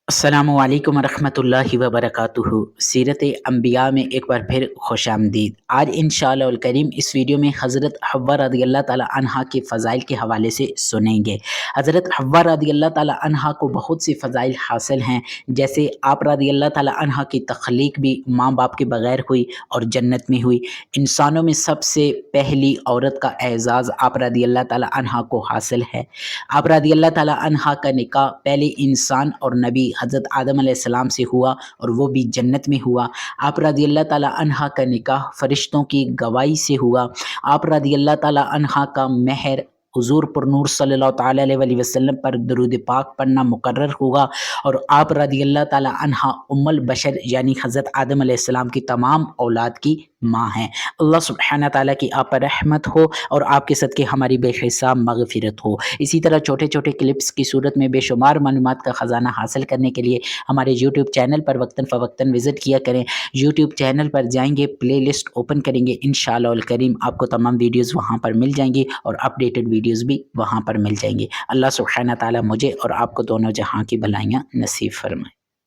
अस्सलामु अलैकुम वरहमतुल्लाहि वबरकातुहू। सीरत अंबिया में एक बार फिर खुश आमदीद। आज इंशाअल्लाह अल करीम इस वीडियो में हज़रत हव्वा रज़ियल्लाहु ताला अन्हा के फ़ज़ाइल के हवाले से सुनेंगे। हज़रत हव्वा रज़ियल्लाहु ताला अन्हा को बहुत सी फ़ज़ाइल हासिल हैं, जैसे आप रज़ियल्लाहु ताला अन्हा की तख्लीक भी माँ बाप के बग़ैर हुई और जन्नत में हुई। इंसानों में सबसे पहली औरत का एज़ाज़ आप रज़ियल्लाहु ताला अन्हा को हासिल है। आप रज़ियल्लाहु ताला अन्हा का निकाह पहले इंसान और नबी हज़रत आदम अलैहिस्सलाम से हुआ और वो भी जन्नत में हुआ। आप रज़ियल्लाहु ताला अन्हा का निकाह फ़रिश्तों की गवाही से हुआ। आप रज़ियल्लाहु ताला अन्हा का महर हुज़ूर पुर नूर सल्लल्लाहु ताला अलैहि वसल्लम पर दुरूद पाक पढ़ना मुकर्रर हुआ और आप रज़ियल्लाहु ताला अन्हा उम्मुल बशर यानी हज़रत आदम अलैहिस्सलाम की तमाम औलाद की माँ हैं। अल्लाह सुब्हानहू ताला की आप पर रहमत हो और आपके सदक़े हमारी बेहिसाब मग़फ़िरत हो। इसी तरह छोटे-छोटे क्लिप्स की सूरत में बेशुमार मालूमात का ख़ज़ाना हासिल करने के लिए हमारे यूट्यूब चैनल पर वक्तन-फ़वक्तन विज़िट किया करें। यूट्यूब चैनल पर जाएँगे, प्लेलिस्ट ओपन करेंगे, इंशाअल्लाह अल करीम आपको तमाम वीडियोज़ वहाँ पर मिल जाएँगी और अपडेटेड वीडियोज़ भी वहाँ पर मिल जाएँगी। अल्लाह सुब्हानहू ताला मुझे और आपको दोनों जहाँ की भलाइयाँ नसीब फ़रमाए।